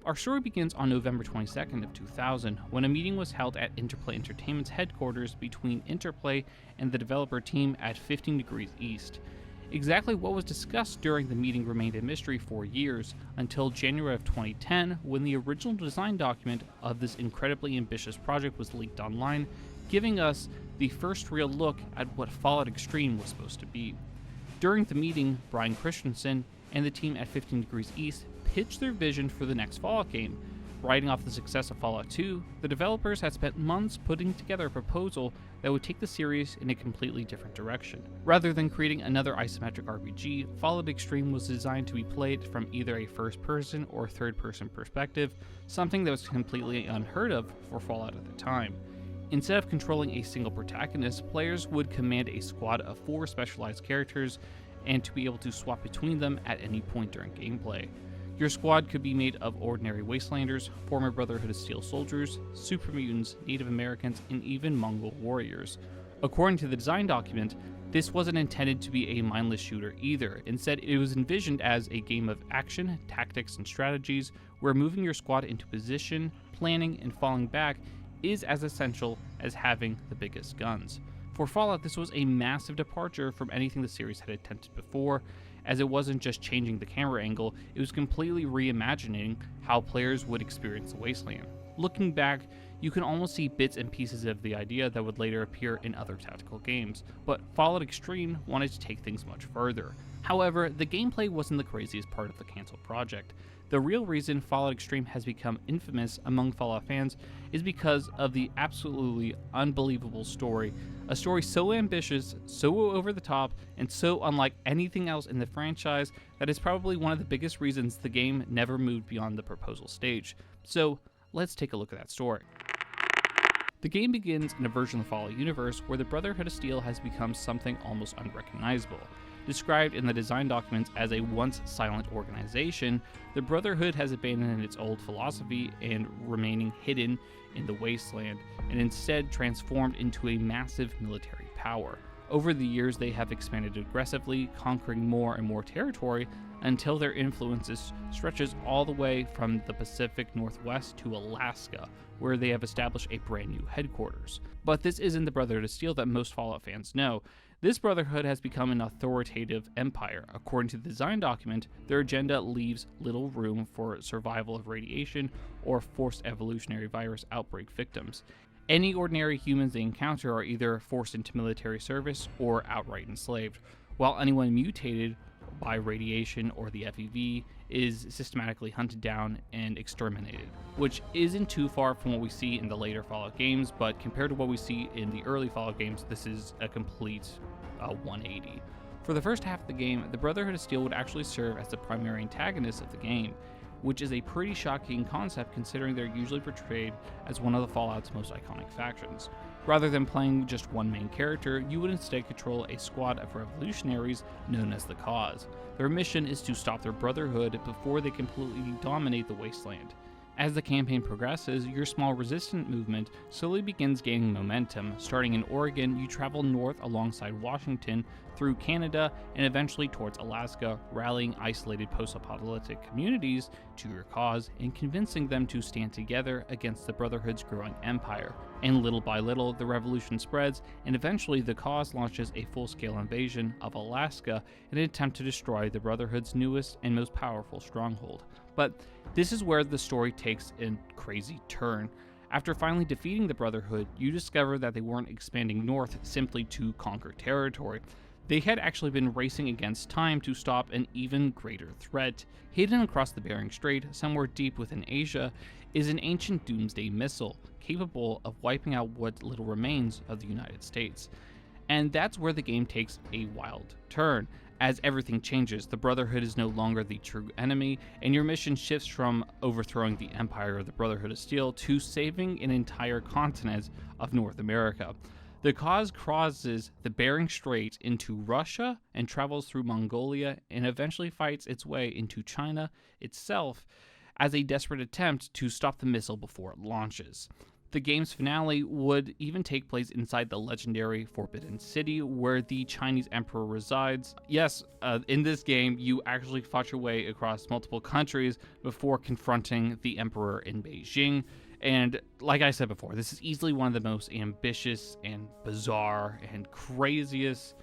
Our story begins on November 22nd of 2000, when a meeting was held at Interplay Entertainment's headquarters between Interplay and the developer team at 15 Degrees East. Exactly what was discussed during the meeting remained a mystery for years, until January of 2010, when the original design document of this incredibly ambitious project was leaked online, giving us the first real look at what Fallout Extreme was supposed to be. During the meeting, Brian Christensen and the team at 15 Degrees East pitched their vision for the next Fallout game. Riding off the success of Fallout 2, the developers had spent months putting together a proposal that would take the series in a completely different direction. Rather than creating another isometric RPG, Fallout Extreme was designed to be played from either a first-person or third-person perspective, something that was completely unheard of for Fallout at the time. Instead of controlling a single protagonist, players would command a squad of 4 specialized characters and to be able to swap between them at any point during gameplay. Your squad could be made of ordinary wastelanders, former Brotherhood of Steel soldiers, super mutants, Native Americans, and even Mongol warriors. According to the design document, this wasn't intended to be a mindless shooter either. Instead, it was envisioned as a game of action, tactics, and strategies, where moving your squad into position, planning, and falling back is as essential as having the biggest guns. For Fallout, this was a massive departure from anything the series had attempted before, as it wasn't just changing the camera angle, it was completely reimagining how players would experience the wasteland. Looking back, you can almost see bits and pieces of the idea that would later appear in other tactical games, but Fallout Extreme wanted to take things much further. However, the gameplay wasn't the craziest part of the cancelled project. The real reason Fallout Extreme has become infamous among Fallout fans is because of the absolutely unbelievable story. A story so ambitious, so over the top, and so unlike anything else in the franchise that is probably one of the biggest reasons the game never moved beyond the proposal stage. So, let's take a look at that story. The game begins in a version of the Fallout universe where the Brotherhood of Steel has become something almost unrecognizable. Described in the design documents as a once silent organization, the Brotherhood has abandoned its old philosophy and remaining hidden in the wasteland, and instead transformed into a massive military power. Over the years, they have expanded aggressively, conquering more and more territory until their influence stretches all the way from the Pacific Northwest to Alaska, where they have established a brand new headquarters. But this isn't the Brotherhood of Steel that most Fallout fans know. This Brotherhood has become an authoritative empire. According to the design document, their agenda leaves little room for survival of radiation or forced evolutionary virus outbreak victims. Any ordinary humans they encounter are either forced into military service or outright enslaved, while anyone mutated by radiation or the FEV is systematically hunted down and exterminated, which isn't too far from what we see in the later Fallout games, but compared to what we see in the early Fallout games, this is a complete 180. For the first half of the game, the Brotherhood of Steel would actually serve as the primary antagonist of the game, which is a pretty shocking concept considering they're usually portrayed as one of the Fallout's most iconic factions. Rather than playing just one main character, you would instead control a squad of revolutionaries known as the Cause. Their mission is to stop their Brotherhood before they completely dominate the wasteland. As the campaign progresses, your small resistant movement slowly begins gaining momentum. Starting in Oregon, you travel north alongside Washington, through Canada, and eventually towards Alaska, rallying isolated post-apocalyptic communities to your cause and convincing them to stand together against the Brotherhood's growing empire. And little by little, the revolution spreads, and eventually the cause launches a full-scale invasion of Alaska in an attempt to destroy the Brotherhood's newest and most powerful stronghold. But this is where the story takes a crazy turn. After finally defeating the Brotherhood, you discover that they weren't expanding north simply to conquer territory. They had actually been racing against time to stop an even greater threat. Hidden across the Bering Strait, somewhere deep within Asia, is an ancient doomsday missile capable of wiping out what little remains of the United States. And that's where the game takes a wild turn. As everything changes, the Brotherhood is no longer the true enemy, and your mission shifts from overthrowing the empire of the Brotherhood of Steel to saving an entire continent of North America. The cause crosses the Bering Strait into Russia and travels through Mongolia and eventually fights its way into China itself as a desperate attempt to stop the missile before it launches. The game's finale would even take place inside the legendary Forbidden City, where the Chinese Emperor resides. Yes, in this game, you actually fought your way across multiple countries before confronting the Emperor in Beijing. And like I said before, this is easily one of the most ambitious and bizarre and craziest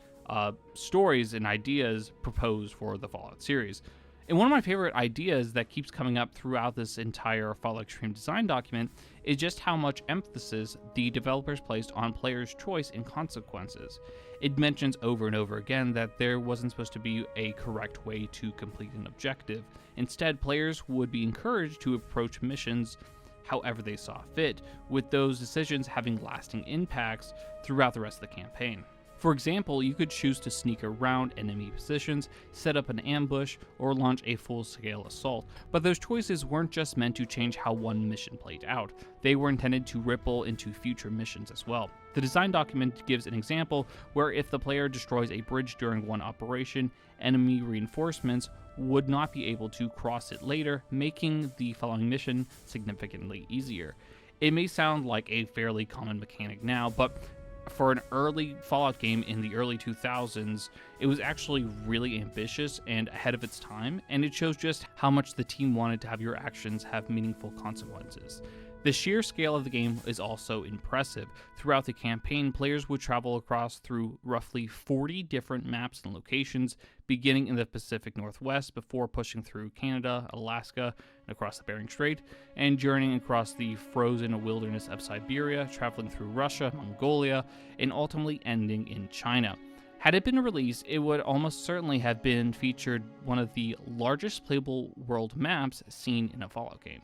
stories and ideas proposed for the Fallout series. And one of my favorite ideas that keeps coming up throughout this entire Fallout Extreme design document is just how much emphasis the developers placed on players' choice and consequences. It mentions over and over again that there wasn't supposed to be a correct way to complete an objective. Instead, players would be encouraged to approach missions however they saw fit, with those decisions having lasting impacts throughout the rest of the campaign. For example, you could choose to sneak around enemy positions, set up an ambush, or launch a full-scale assault, but those choices weren't just meant to change how one mission played out, they were intended to ripple into future missions as well. The design document gives an example where if the player destroys a bridge during one operation, enemy reinforcements would not be able to cross it later, making the following mission significantly easier. It may sound like a fairly common mechanic now, but for an early Fallout game in the early 2000s, it was actually really ambitious and ahead of its time, and it shows just how much the team wanted to have your actions have meaningful consequences. The sheer scale of the game is also impressive. Throughout the campaign, players would travel across through roughly 40 different maps and locations, beginning in the Pacific Northwest before pushing through Canada, Alaska, and across the Bering Strait, and journeying across the frozen wilderness of Siberia, traveling through Russia, Mongolia, and ultimately ending in China. Had it been released, it would almost certainly have been featured one of the largest playable world maps seen in a Fallout game.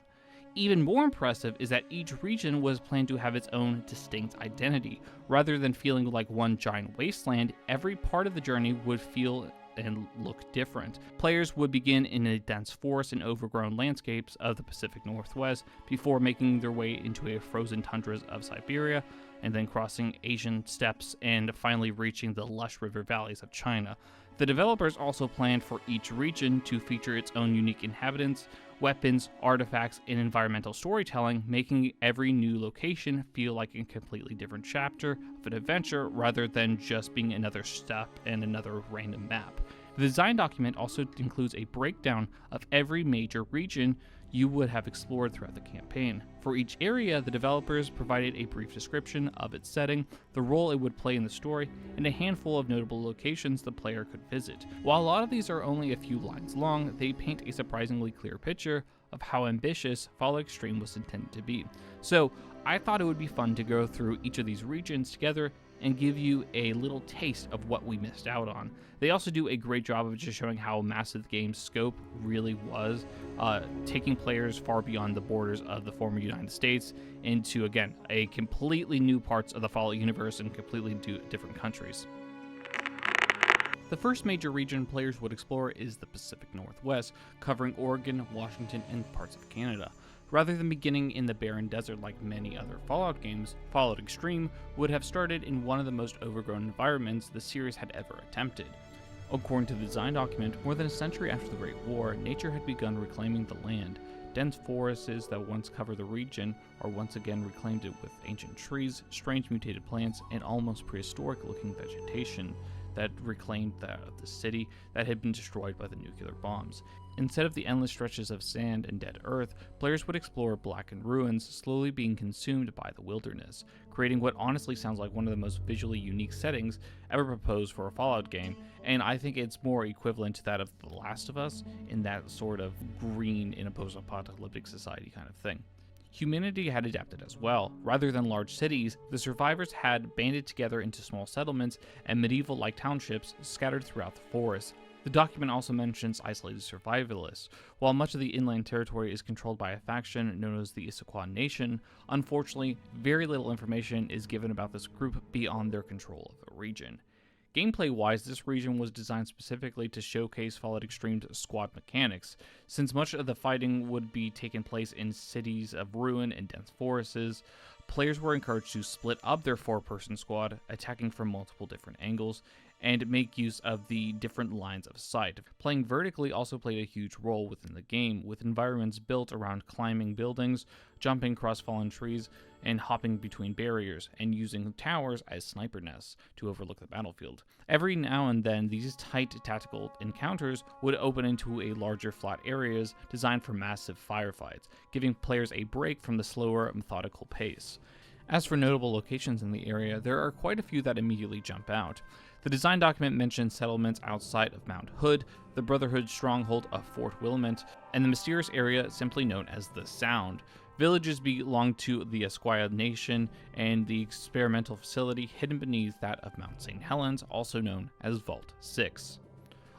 Even more impressive is that each region was planned to have its own distinct identity. Rather than feeling like one giant wasteland, every part of the journey would feel and look different. Players would begin in a dense forest and overgrown landscapes of the Pacific Northwest before making their way into a frozen tundras of Siberia, and then crossing Asian steppes and finally reaching the lush river valleys of China. The developers also planned for each region to feature its own unique inhabitants, weapons, artifacts, and environmental storytelling, making every new location feel like a completely different chapter of an adventure rather than just being another step and another random map. The design document also includes a breakdown of every major region you would have explored throughout the campaign. For each area, the developers provided a brief description of its setting, the role it would play in the story, and a handful of notable locations the player could visit. While a lot of these are only a few lines long, they paint a surprisingly clear picture of how ambitious Fallout Extreme was intended to be. So, I thought it would be fun to go through each of these regions together and give you a little taste of what we missed out on. They also do a great job of just showing how massive the game's scope really was, taking players far beyond the borders of the former United States into, again, a completely new parts of the Fallout universe and completely different countries. The first major region players would explore is the Pacific Northwest, covering Oregon, Washington, and parts of Canada. Rather than beginning in the barren desert like many other Fallout games, Fallout Extreme would have started in one of the most overgrown environments the series had ever attempted. According to the design document, more than a century after the Great War, nature had begun reclaiming the land. Dense forests that once covered the region are once again reclaimed with ancient trees, strange mutated plants, and almost prehistoric-looking vegetation that reclaimed the city that had been destroyed by the nuclear bombs. Instead of the endless stretches of sand and dead earth, players would explore blackened ruins slowly being consumed by the wilderness, creating what honestly sounds like one of the most visually unique settings ever proposed for a Fallout game, and I think it's more equivalent to that of The Last of Us in that sort of green in a post-apocalyptic society kind of thing. Humanity had adapted as well. Rather than large cities, the survivors had banded together into small settlements and medieval-like townships scattered throughout the forest. The document also mentions isolated survivalists. While much of the inland territory is controlled by a faction known as the Issaquah Nation, unfortunately, very little information is given about this group beyond their control of the region. Gameplay-wise, this region was designed specifically to showcase Fallout Extreme's squad mechanics. Since much of the fighting would be taking place in cities of ruin and dense forests, players were encouraged to split up their four-person squad, attacking from multiple different angles, and make use of the different lines of sight. Playing vertically also played a huge role within the game, with environments built around climbing buildings, jumping across fallen trees, and hopping between barriers, and using towers as sniper nests to overlook the battlefield. Every now and then, these tight tactical encounters would open into a larger flat areas designed for massive firefights, giving players a break from the slower, methodical pace. As for notable locations in the area, there are quite a few that immediately jump out. The design document mentions settlements outside of Mount Hood, the Brotherhood stronghold of Fort Willamette, and the mysterious area simply known as the Sound. Villages belong to the Esquire Nation, and the experimental facility hidden beneath that of Mount St. Helens, also known as Vault 6.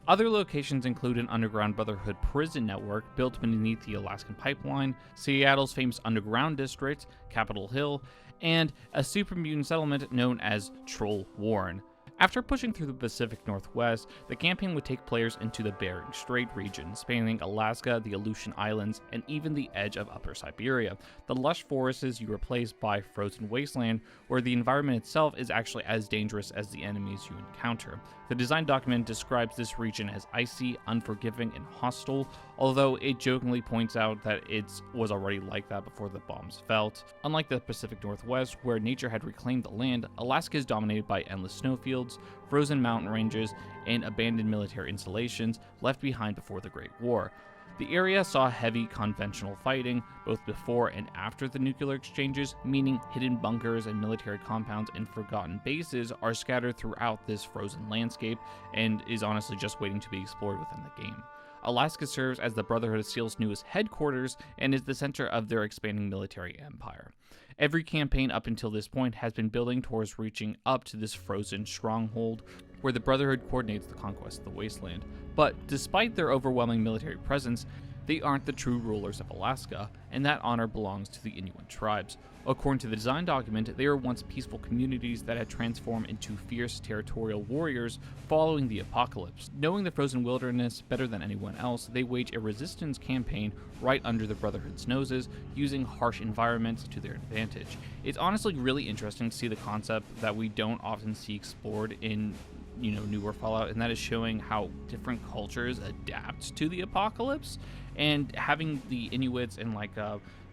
Other locations include an underground Brotherhood prison network built beneath the Alaskan Pipeline, Seattle's famous underground district, Capitol Hill, and a super mutant settlement known as Troll Warren. After pushing through the Pacific Northwest, the campaign would take players into the Bering Strait region, spanning Alaska, the Aleutian Islands, and even the edge of Upper Siberia. The lush forests you replace by frozen wasteland, where the environment itself is actually as dangerous as the enemies you encounter. The design document describes this region as icy, unforgiving, and hostile, although it jokingly points out that it was already like that before the bombs fell. Unlike the Pacific Northwest, where nature had reclaimed the land, Alaska is dominated by endless snowfields, frozen mountain ranges, and abandoned military installations left behind before the Great War. The area saw heavy conventional fighting, both before and after the nuclear exchanges, meaning hidden bunkers and military compounds and forgotten bases are scattered throughout this frozen landscape, and is honestly just waiting to be explored within the game. Alaska serves as the Brotherhood of Steel's newest headquarters, and is the center of their expanding military empire. Every campaign up until this point has been building towards reaching up to this frozen stronghold, where the Brotherhood coordinates the conquest of the wasteland. But despite their overwhelming military presence, they aren't the true rulers of Alaska, and that honor belongs to the Inuit tribes. According to the design document, they were once peaceful communities that had transformed into fierce territorial warriors following the apocalypse. Knowing the frozen wilderness better than anyone else, they wage a resistance campaign right under the Brotherhood's noses, using harsh environments to their advantage. It's honestly really interesting to see the concept that we don't often see explored in newer Fallout, and that is showing how different cultures adapt to the apocalypse, and having the Inuits and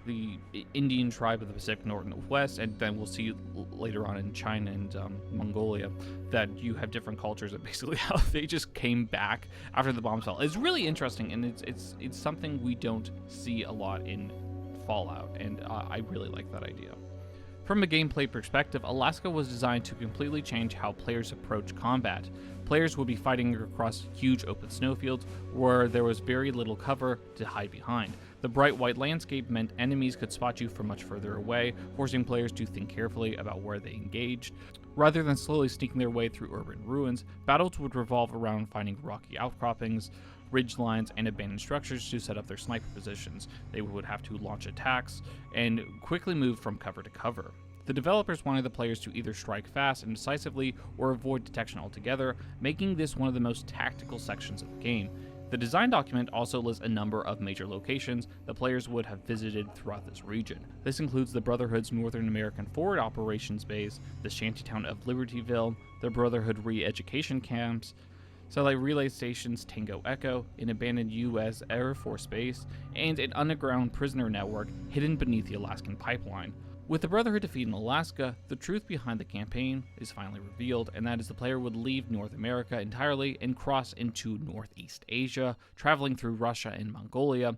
the Indian tribe of the Pacific Northwest, and then we'll see later on in China and Mongolia that you have different cultures that basically how they just came back after the bombs fell. It's really interesting, and it's something we don't see a lot in Fallout, and I really like that idea. From a gameplay perspective, Alaska was designed to completely change how players approach combat. Players would be fighting across huge open snowfields where there was very little cover to hide behind. The bright white landscape meant enemies could spot you from much further away, forcing players to think carefully about where they engaged. Rather than slowly sneaking their way through urban ruins, battles would revolve around finding rocky outcroppings, ridge lines, and abandoned structures to set up their sniper positions. They would have to launch attacks and quickly move from cover to cover. The developers wanted the players to either strike fast and decisively or avoid detection altogether, making this one of the most tactical sections of the game. The design document also lists a number of major locations the players would have visited throughout this region. This includes the Brotherhood's Northern American Forward Operations Base, the shantytown of Libertyville, the Brotherhood re-education camps, satellite relay stations Tango Echo, an abandoned U.S. Air Force base, and an underground prisoner network hidden beneath the Alaskan Pipeline. With the Brotherhood defeating Alaska, the truth behind the campaign is finally revealed, and that is the player would leave North America entirely and cross into Northeast Asia, traveling through Russia and Mongolia.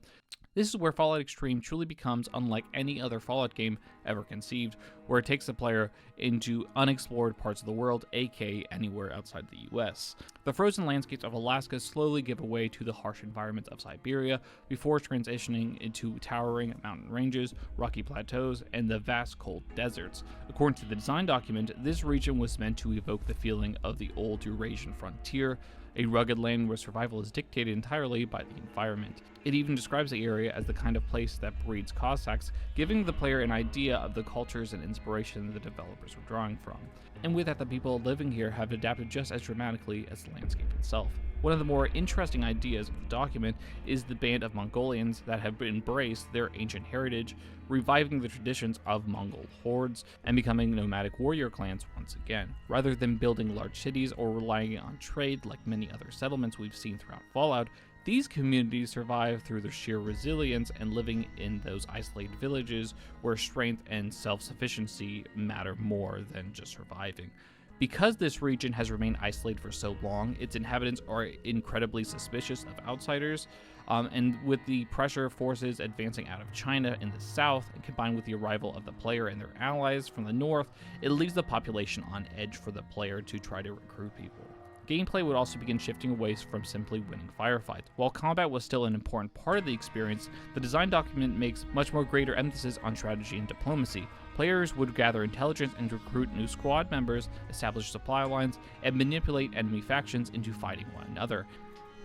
This is where Fallout Extreme truly becomes unlike any other Fallout game ever conceived, where it takes the player into unexplored parts of the world, aka anywhere outside the US. The frozen landscapes of Alaska slowly give way to the harsh environments of Siberia before transitioning into towering mountain ranges, rocky plateaus, and the vast cold deserts. According to the design document, this region was meant to evoke the feeling of the old Eurasian frontier, a rugged land where survival is dictated entirely by the environment. It even describes the area as the kind of place that breeds Cossacks, giving the player an idea of the cultures and inspiration the developers were drawing from. And with that, the people living here have adapted just as dramatically as the landscape itself. One of the more interesting ideas of the document is the band of Mongolians that have embraced their ancient heritage, reviving the traditions of Mongol hordes and becoming nomadic warrior clans once again. Rather than building large cities or relying on trade like many other settlements we've seen throughout Fallout, these communities survive through their sheer resilience and living in those isolated villages where strength and self-sufficiency matter more than just surviving. Because this region has remained isolated for so long, its inhabitants are incredibly suspicious of outsiders, and with the pressure forces advancing out of China in the south, and combined with the arrival of the player and their allies from the north, it leaves the population on edge for the player to try to recruit people. Gameplay would also begin shifting away from simply winning firefights. While combat was still an important part of the experience, the design document makes much more greater emphasis on strategy and diplomacy. Players would gather intelligence and recruit new squad members, establish supply lines, and manipulate enemy factions into fighting one another.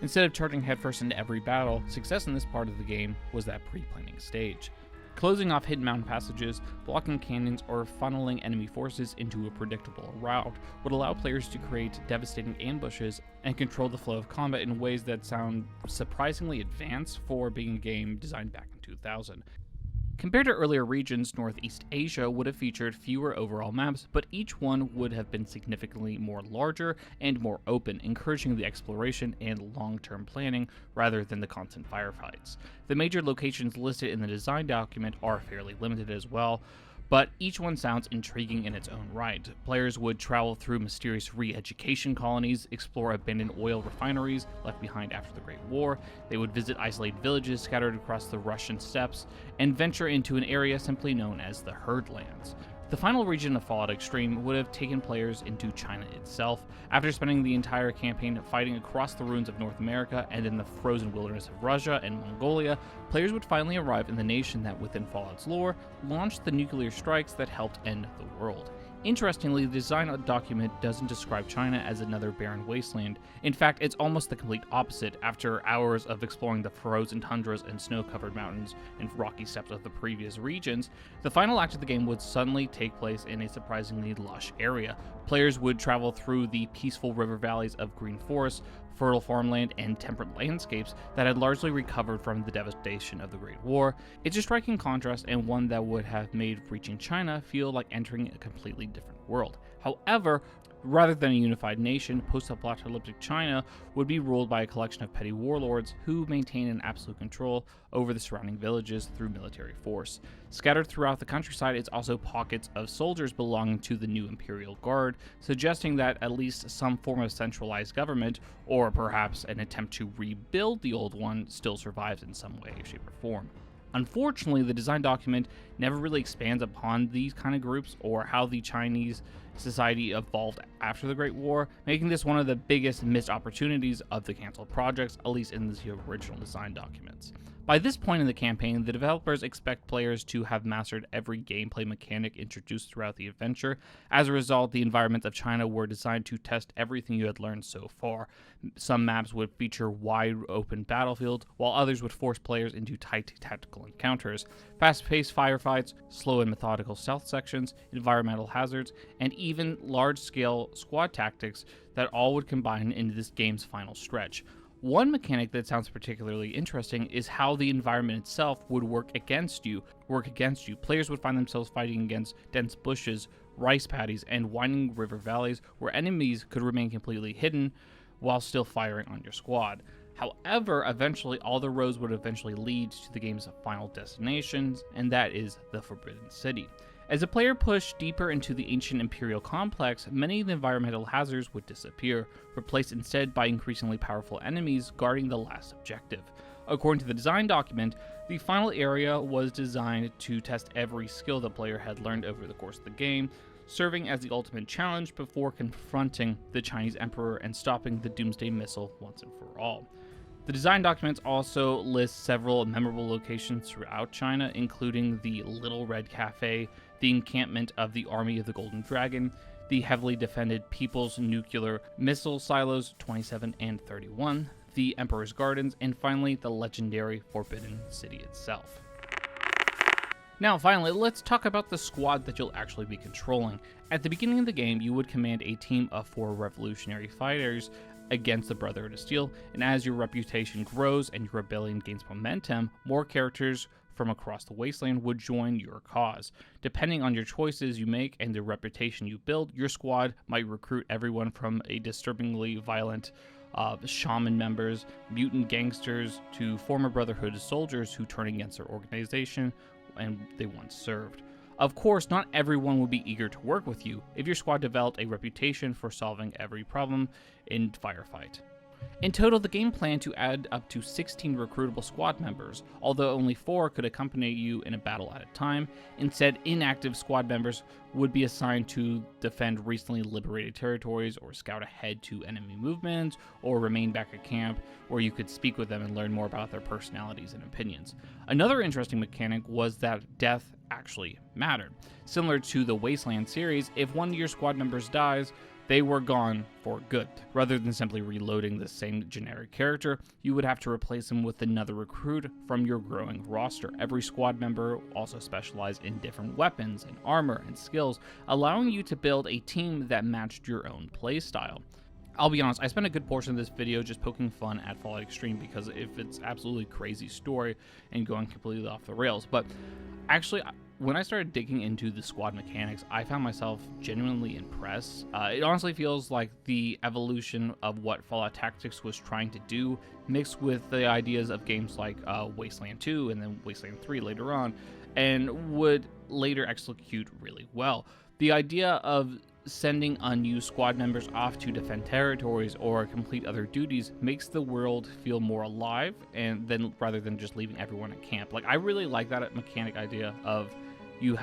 Instead of charging headfirst into every battle, success in this part of the game was that pre-planning stage. Closing off hidden mountain passages, blocking canyons, or funneling enemy forces into a predictable route would allow players to create devastating ambushes and control the flow of combat in ways that sound surprisingly advanced for being a game designed back in 2000. Compared to earlier regions, Northeast Asia would have featured fewer overall maps, but each one would have been significantly more larger and more open, encouraging the exploration and long-term planning rather than the constant firefights. The major locations listed in the design document are fairly limited as well, but each one sounds intriguing in its own right. Players would travel through mysterious re-education colonies, explore abandoned oil refineries left behind after the Great War, they would visit isolated villages scattered across the Russian steppes, and venture into an area simply known as the Herdlands. The final region of Fallout Extreme would have taken players into China itself. After spending the entire campaign fighting across the ruins of North America and in the frozen wilderness of Russia and Mongolia, players would finally arrive in the nation that, within Fallout's lore, launched the nuclear strikes that helped end the world. Interestingly, the design document doesn't describe China as another barren wasteland. In fact, it's almost the complete opposite. After hours of exploring the frozen tundras and snow-covered mountains and rocky steppes of the previous regions, the final act of the game would suddenly take place in a surprisingly lush area. Players would travel through the peaceful river valleys of green forests, fertile farmland, and temperate landscapes that had largely recovered from the devastation of the Great War. It's a striking contrast, and one that would have made reaching China feel like entering a completely different world. However, rather than a unified nation, post-apocalyptic China would be ruled by a collection of petty warlords who maintain an absolute control over the surrounding villages through military force. Scattered throughout the countryside is also pockets of soldiers belonging to the new Imperial Guard, suggesting that at least some form of centralized government, or perhaps an attempt to rebuild the old one, still survives in some way, shape, or form. Unfortunately, the design document never really expands upon these kind of groups or how the Chinese society evolved after the Great War, making this one of the biggest missed opportunities of the canceled projects, at least in the original design documents. By this point in the campaign, the developers expect players to have mastered every gameplay mechanic introduced throughout the adventure. As a result, the environments of China were designed to test everything you had learned so far. Some maps would feature wide open battlefields, while others would force players into tight tactical encounters, fast-paced firefights, slow and methodical stealth sections, environmental hazards, and even large-scale squad tactics that all would combine into this game's final stretch. One mechanic that sounds particularly interesting is how the environment itself would work against you. Players would find themselves fighting against dense bushes, rice paddies, and winding river valleys where enemies could remain completely hidden while still firing on your squad. However, eventually all the roads would eventually lead to the game's final destinations, and that is the Forbidden City. As the player pushed deeper into the ancient Imperial complex, many of the environmental hazards would disappear, replaced instead by increasingly powerful enemies guarding the last objective. According to the design document, the final area was designed to test every skill the player had learned over the course of the game, serving as the ultimate challenge before confronting the Chinese Emperor and stopping the Doomsday Missile once and for all. The design documents also list several memorable locations throughout China, including the Little Red Cafe, the encampment of the Army of the Golden Dragon, the heavily defended People's Nuclear Missile Silos 27 and 31, the Emperor's Gardens, and finally the legendary Forbidden City itself. Now finally, let's talk about the squad that you'll actually be controlling. At the beginning of the game, you would command a team of 4 revolutionary fighters against the Brotherhood of Steel, and as your reputation grows and your rebellion gains momentum, more characters from across the wasteland would join your cause. Depending on your choices you make and the reputation you build, your squad might recruit everyone from a disturbingly violent shaman members, mutant gangsters, to former Brotherhood soldiers who turn against their organization and they once served. Of course, not everyone would be eager to work with you if your squad developed a reputation for solving every problem in firefight. In total, the game planned to add up to 16 recruitable squad members, although only 4 could accompany you in a battle at a time. Instead, inactive squad members would be assigned to defend recently liberated territories or scout ahead to enemy movements or remain back at camp, where you could speak with them and learn more about their personalities and opinions. Another interesting mechanic was that death actually mattered. Similar to the Wasteland series, if one of your squad members dies, they were gone for good. Rather than simply reloading the same generic character, you would have to replace him with another recruit from your growing roster. Every squad member also specialized in different weapons and armor and skills, allowing you to build a team that matched your own playstyle. I'll be honest, I spent a good portion of this video just poking fun at Fallout Extreme because if it's absolutely crazy story and going completely off the rails, but actually, when I started digging into the squad mechanics, I found myself genuinely impressed. It honestly feels like the evolution of what Fallout Tactics was trying to do, mixed with the ideas of games like Wasteland 2 and then Wasteland 3 later on, and would later execute really well. The idea of sending unused squad members off to defend territories or complete other duties makes the world feel more alive, and then rather than just leaving everyone at camp. Like, I really like that mechanic idea of you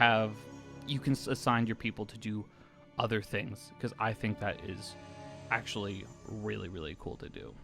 can assign your people to do other things, because I think that is actually really, really cool to do.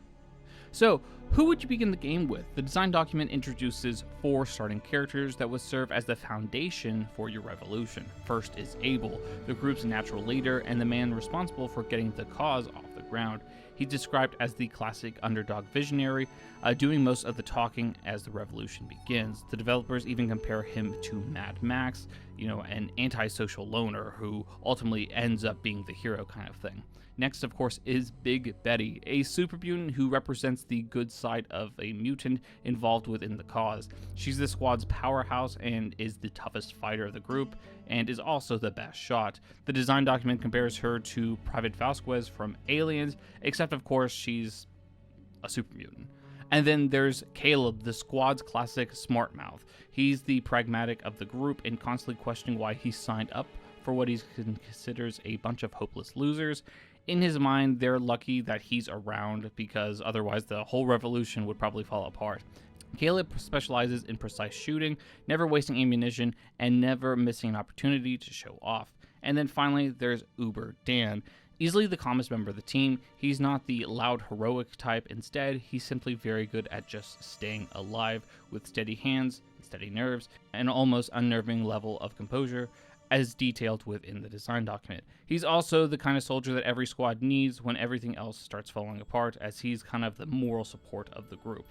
So, who would you begin the game with? The design document introduces 4 starting characters that would serve as the foundation for your revolution. First is Abel, the group's natural leader and the man responsible for getting the cause off the ground. He's described as the classic underdog visionary, doing most of the talking as the revolution begins. The developers even compare him to Mad Max, an antisocial loner who ultimately ends up being the hero kind of thing. Next, of course, is Big Betty, a super mutant who represents the good side of a mutant involved within the cause. She's the squad's powerhouse and is the toughest fighter of the group, and is also the best shot. The design document compares her to Private Vasquez from Aliens, except of course she's a super mutant. And then there's Caleb, the squad's classic smart mouth. He's the pragmatic of the group and constantly questioning why he signed up for what he considers a bunch of hopeless losers. In his mind, they're lucky that he's around because otherwise the whole revolution would probably fall apart. Caleb specializes in precise shooting, never wasting ammunition, and never missing an opportunity to show off. And then finally, there's Uber Dan. Easily the calmest member of the team, he's not the loud heroic type. Instead, he's simply very good at just staying alive with steady hands, steady nerves, and almost unnerving level of composure, as detailed within the design document. He's also the kind of soldier that every squad needs when everything else starts falling apart, as he's kind of the moral support of the group.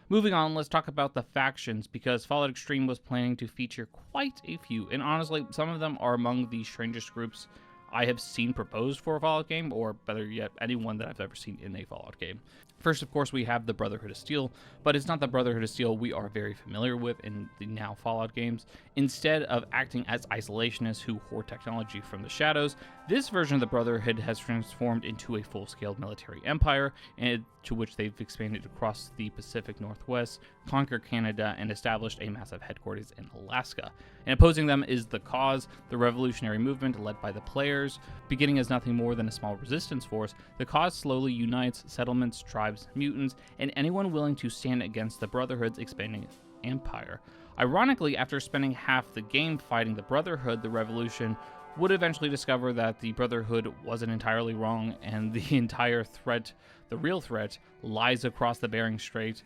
Moving on, let's talk about the factions, because Fallout Extreme was planning to feature quite a few, and honestly, some of them are among the strangest groups I have seen proposed for a Fallout game, or better yet, anyone that I've ever seen in a Fallout game. First, of course, we have the Brotherhood of Steel, but it's not the Brotherhood of Steel we are very familiar with in the now Fallout games. Instead of acting as isolationists who hoard technology from the shadows, this version of the Brotherhood has transformed into a full-scale military empire, and to which they've expanded across the Pacific Northwest, conquered Canada, and established a massive headquarters in Alaska. And opposing them is the Cause, the revolutionary movement led by the players. Beginning as nothing more than a small resistance force, the Cause slowly unites settlements, tribes, mutants, and anyone willing to stand against the Brotherhood's expanding empire. Ironically, after spending half the game fighting the Brotherhood, the revolution would eventually discover that the Brotherhood wasn't entirely wrong, and the entire threat, the real threat, lies across the Bering Strait,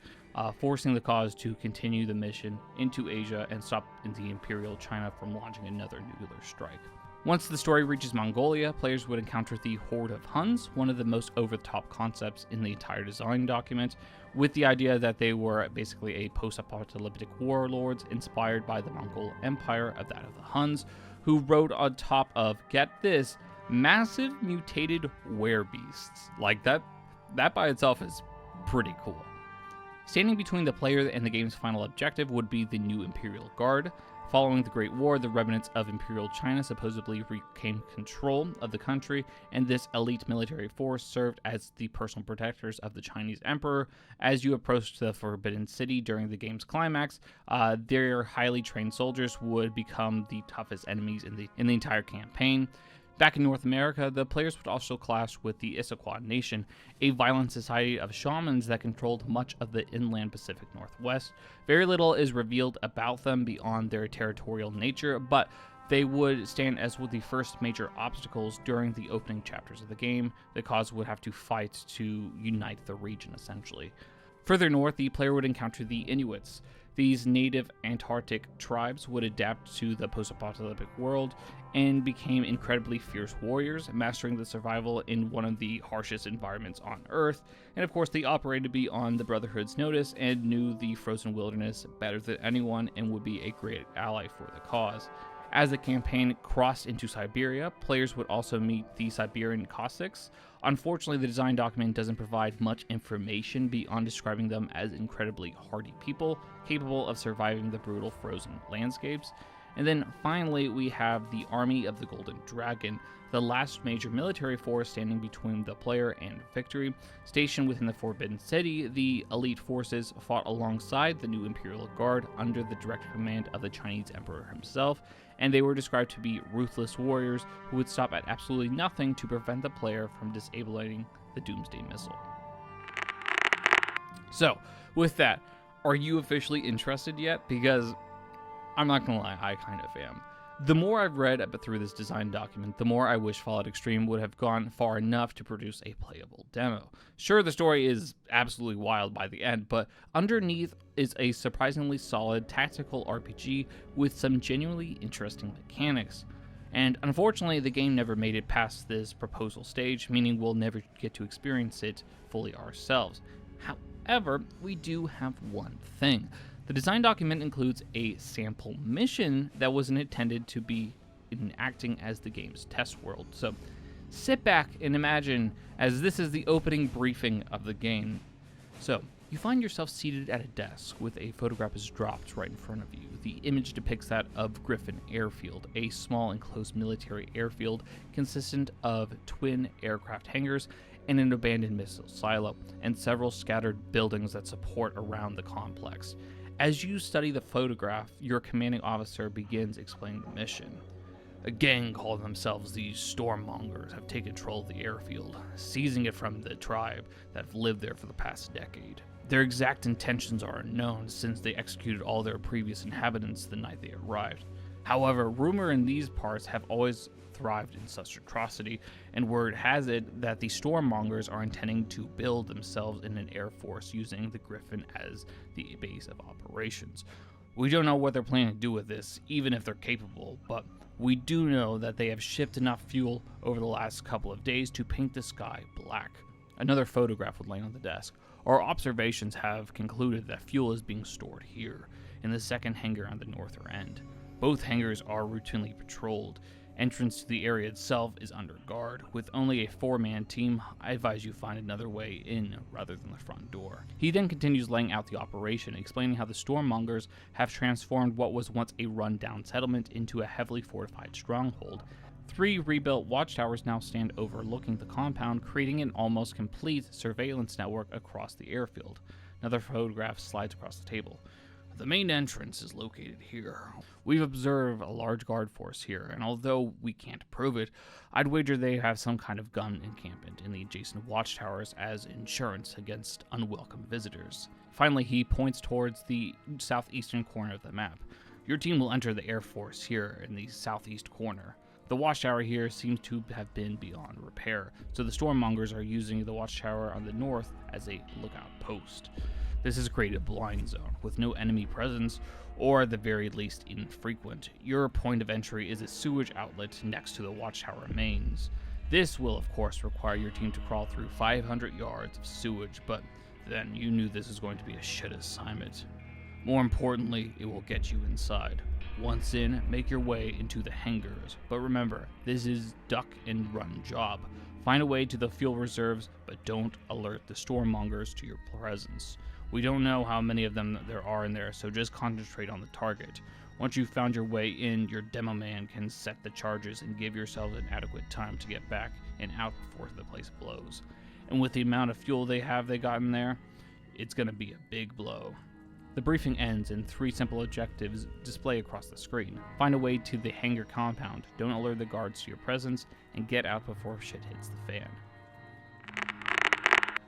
forcing the Cause to continue the mission into Asia and stop the Imperial China from launching another nuclear strike. Once the story reaches Mongolia, players would encounter the Horde of Huns, one of the most over-the-top concepts in the entire design document, with the idea that they were basically a post-apocalyptic warlords inspired by the Mongol Empire of that of the Huns, who rode on top of, get this, massive mutated werebeasts. Like that by itself is pretty cool. Standing between the player and the game's final objective would be the new Imperial Guard. Following the Great War, the remnants of Imperial China supposedly regained control of the country, and this elite military force served as the personal protectors of the Chinese emperor. As you approached the Forbidden City during the game's climax, their highly trained soldiers would become the toughest enemies in the entire campaign. Back in North America, the players would also clash with the Issaquah Nation, a violent society of shamans that controlled much of the inland Pacific Northwest. Very little is revealed about them beyond their territorial nature, but they would stand as the first major obstacles during the opening chapters of the game. The cause would have to fight to unite the region, essentially. Further north, the player would encounter the Inuits. These native Antarctic tribes would adapt to the post-apocalyptic world and became incredibly fierce warriors, mastering the survival in one of the harshest environments on Earth. And of course, they operated beyond the Brotherhood's notice and knew the frozen wilderness better than anyone and would be a great ally for the cause. As the campaign crossed into Siberia, players would also meet the Siberian Cossacks. Unfortunately, the design document doesn't provide much information beyond describing them as incredibly hardy people, capable of surviving the brutal frozen landscapes. And then finally, we have the Army of the Golden Dragon, the last major military force standing between the player and victory. Stationed within the Forbidden City, the elite forces fought alongside the new Imperial Guard under the direct command of the Chinese Emperor himself, and they were described to be ruthless warriors who would stop at absolutely nothing to prevent the player from disabling the Doomsday Missile. So, with that, are you officially interested yet? Because I'm not gonna lie, I kind of am. The more I've read through this design document, the more I wish Fallout Extreme would have gone far enough to produce a playable demo. Sure, the story is absolutely wild by the end, but underneath is a surprisingly solid tactical RPG with some genuinely interesting mechanics. And unfortunately, the game never made it past this proposal stage, meaning we'll never get to experience it fully ourselves. However, we do have one thing. The design document includes a sample mission that was intended to be acting as the game's test world. So sit back and imagine as this is the opening briefing of the game. So you find yourself seated at a desk with a photograph is dropped right in front of you. The image depicts that of Griffin Airfield, a small enclosed military airfield consistent of twin aircraft hangars and an abandoned missile silo, and several scattered buildings that support around the complex. As you study the photograph, your commanding officer begins explaining the mission. A gang calling themselves the Stormmongers have taken control of the airfield, seizing it from the tribe that have lived there for the past decade. Their exact intentions are unknown since they executed all their previous inhabitants the night they arrived. However, rumor in these parts have always thrived in such atrocity, and word has it that the Stormmongers are intending to build themselves in an air force using the Griffin as the base of operations. We don't know what they're planning to do with this, even if they're capable, but we do know that they have shipped enough fuel over the last couple of days to paint the sky black. Another photograph would lay on the desk. Our observations have concluded that fuel is being stored here, in the second hangar on the northern end. Both hangars are routinely patrolled. Entrance to the area itself is under guard. With only a 4-man team, I advise you find another way in rather than the front door. He then continues laying out the operation, explaining how the Stormmongers have transformed what was once a run-down settlement into a heavily fortified stronghold. 3 rebuilt watchtowers now stand overlooking the compound, creating an almost complete surveillance network across the airfield. Another photograph slides across the table. The main entrance is located here. We've observed a large guard force here, and although we can't prove it, I'd wager they have some kind of gun encampment in the adjacent watchtowers as insurance against unwelcome visitors. Finally, he points towards the southeastern corner of the map. Your team will enter the Air Force here in the southeast corner. The watchtower here seems to have been beyond repair, so the Stormmongers are using the watchtower on the north as a lookout post. This has created a blind zone with no enemy presence, or at the very least infrequent. Your point of entry is a sewage outlet next to the watchtower mains. This will of course require your team to crawl through 500 yards of sewage, but then you knew this was going to be a shit assignment. More importantly, it will get you inside. Once in, make your way into the hangars, but remember, this is duck and run job. Find a way to the fuel reserves, but don't alert the stormmongers to your presence. We don't know how many of them there are in there, so just concentrate on the target. Once you've found your way in, your demo man can set the charges and give yourselves an adequate time to get back and out before the place blows. And with the amount of fuel they got in there, it's gonna be a big blow. The briefing ends and 3 simple objectives display across the screen. Find a way to the hangar compound, don't alert the guards to your presence, and get out before shit hits the fan.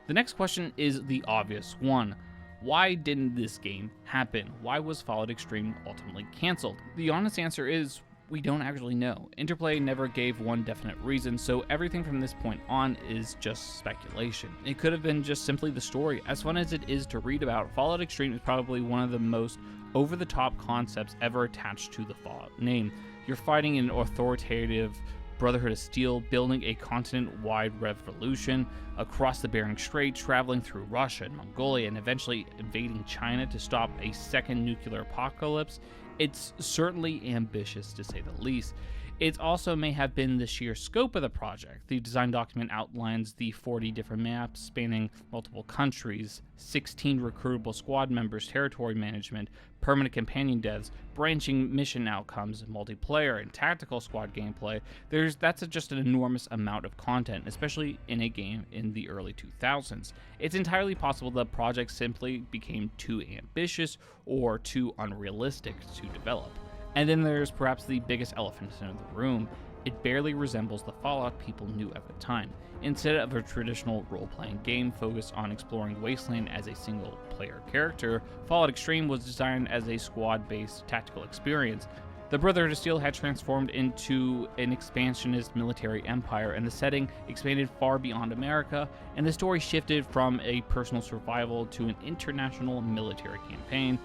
The next question is the obvious one. Why didn't this game happen? Why was Fallout Extreme ultimately cancelled? The honest answer is, we don't actually know. Interplay never gave one definite reason, so everything from this point on is just speculation. It could have been just simply the story. As fun as it is to read about, Fallout Extreme is probably one of the most over-the-top concepts ever attached to the Fallout name. You're fighting an authoritative Brotherhood of Steel, building a continent-wide revolution across the Bering Strait, traveling through Russia and Mongolia, and eventually invading China to stop a second nuclear apocalypse. It's certainly ambitious, to say the least. It also may have been the sheer scope of the project. The design document outlines the 40 different maps spanning multiple countries, 16 recruitable squad members, territory management, permanent companion deaths, branching mission outcomes, multiplayer, and tactical squad gameplay. That's just an enormous amount of content, especially in a game in the early 2000s. It's entirely possible the project simply became too ambitious or too unrealistic to develop. And then there's perhaps the biggest elephant in the room. It barely resembles the Fallout people knew at the time. Instead of a traditional role-playing game focused on exploring Wasteland as a single-player character, Fallout Extreme was designed as a squad-based tactical experience. The Brotherhood of Steel had transformed into an expansionist military empire, and the setting expanded far beyond America, and the story shifted from a personal survival to an international military campaign.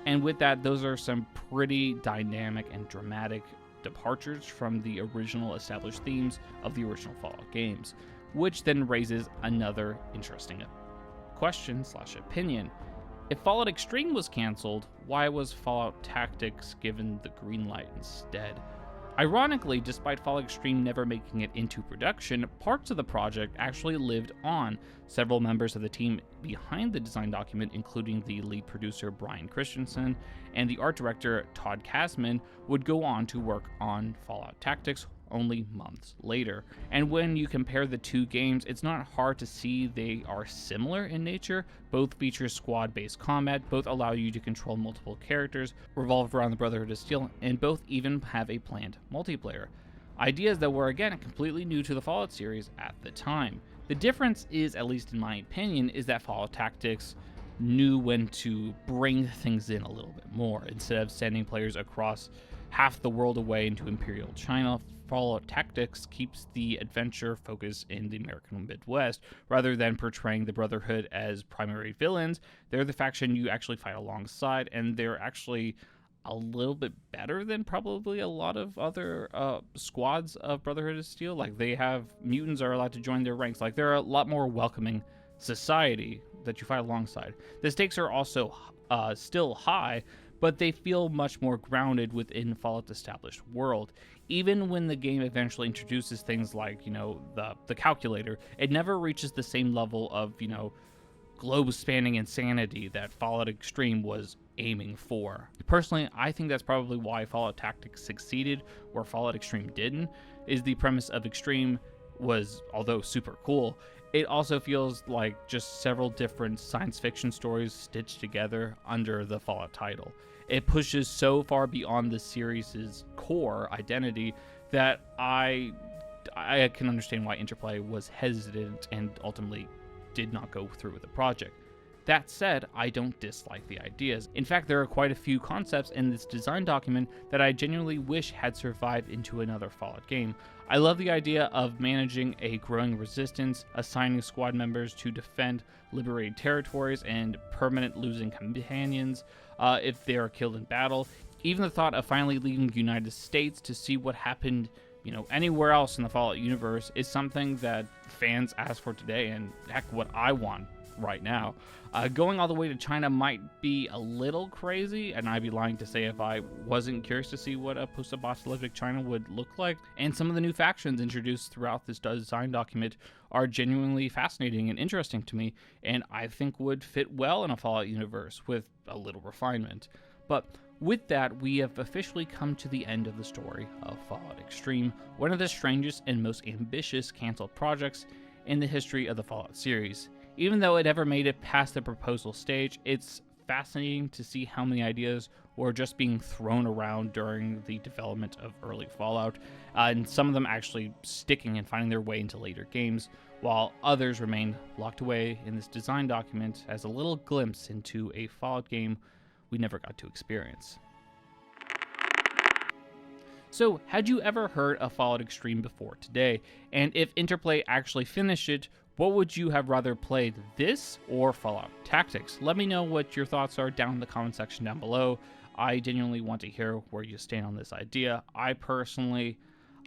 And with that, those are some pretty dynamic and dramatic departures from the original established themes of the original Fallout games, which then raises another interesting question/opinion. If Fallout Extreme was cancelled, why was Fallout Tactics given the green light instead? Ironically, despite Fallout Extreme never making it into production, parts of the project actually lived on. Several members of the team behind the design document, including the lead producer Brian Christensen and the art director Todd Kasman, would go on to work on Fallout Tactics only months later. And when you compare the two games, it's not hard to see they are similar in nature. Both feature squad-based combat, both allow you to control multiple characters, revolve around the Brotherhood of Steel, and both even have a planned multiplayer. Ideas that were, again, completely new to the Fallout series at the time. The difference is, at least in my opinion, is that Fallout Tactics knew when to bring things in a little bit more. Instead of sending players across half the world away into Imperial China, Fallout Tactics keeps the adventure focus in the American Midwest. Rather than portraying the Brotherhood as primary villains, they're the faction you actually fight alongside, and they're actually a little bit better than probably a lot of other squads of Brotherhood of Steel. Like, they have mutants are allowed to join their ranks. Like, they're a lot more welcoming society that you fight alongside. The stakes are also still high, but they feel much more grounded within Fallout's established world. Even when the game eventually introduces things like, the calculator, it never reaches the same level of, globe-spanning insanity that Fallout Extreme was aiming for. Personally, I think that's probably why Fallout Tactics succeeded where Fallout Extreme didn't, is the premise of Extreme was, although super cool, it also feels like just several different science fiction stories stitched together under the Fallout title. It pushes so far beyond the series' core identity that I can understand why Interplay was hesitant and ultimately did not go through with the project. That said, I don't dislike the ideas. In fact, there are quite a few concepts in this design document that I genuinely wish had survived into another Fallout game. I love the idea of managing a growing resistance, assigning squad members to defend liberated territories, and permanent losing companions if they are killed in battle. Even the thought of finally leaving the United States to see what happened anywhere else in the Fallout universe is something that fans ask for today, and heck, what I want right now. Going all the way to China might be a little crazy, and I'd be lying to say if I wasn't curious to see what a post-apocalyptic China would look like. And some of the new factions introduced throughout this design document are genuinely fascinating and interesting to me, and I think would fit well in a Fallout universe with a little refinement. But with that, we have officially come to the end of the story of Fallout Extreme, one of the strangest and most ambitious canceled projects in the history of the Fallout series. Even though it never made it past the proposal stage, it's fascinating to see how many ideas were just being thrown around during the development of early Fallout, and some of them actually sticking and finding their way into later games, while others remain locked away in this design document as a little glimpse into a Fallout game we never got to experience. So, had you ever heard of Fallout Extreme before today? And if Interplay actually finished it, what would you have rather played, this or Fallout Tactics? Let me know what your thoughts are down in the comment section down below. I genuinely want to hear where you stand on this idea. I personally,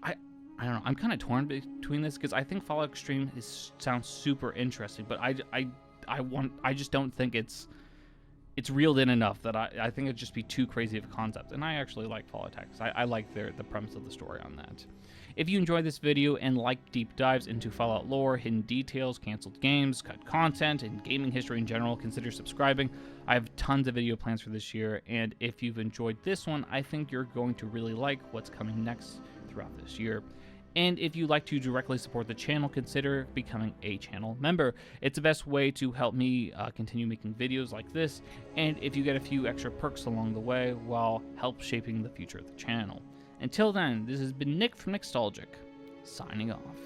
I don't know, I'm kind of torn between this because I think Fallout Extreme sounds super interesting, but I just don't think it's reeled in enough that I think it'd just be too crazy of a concept. And I actually like Fallout Tactics. I like the premise of the story on that. If you enjoyed this video and like deep dives into Fallout lore, hidden details, canceled games, cut content, and gaming history in general, consider subscribing. I have tons of video plans for this year, and if you've enjoyed this one, I think you're going to really like what's coming next throughout this year. And if you'd like to directly support the channel, consider becoming a channel member. It's the best way to help me continue making videos like this, and if you get a few extra perks along the way, while help shaping the future of the channel. Until then, this has been Nick from Nickstalgic, signing off.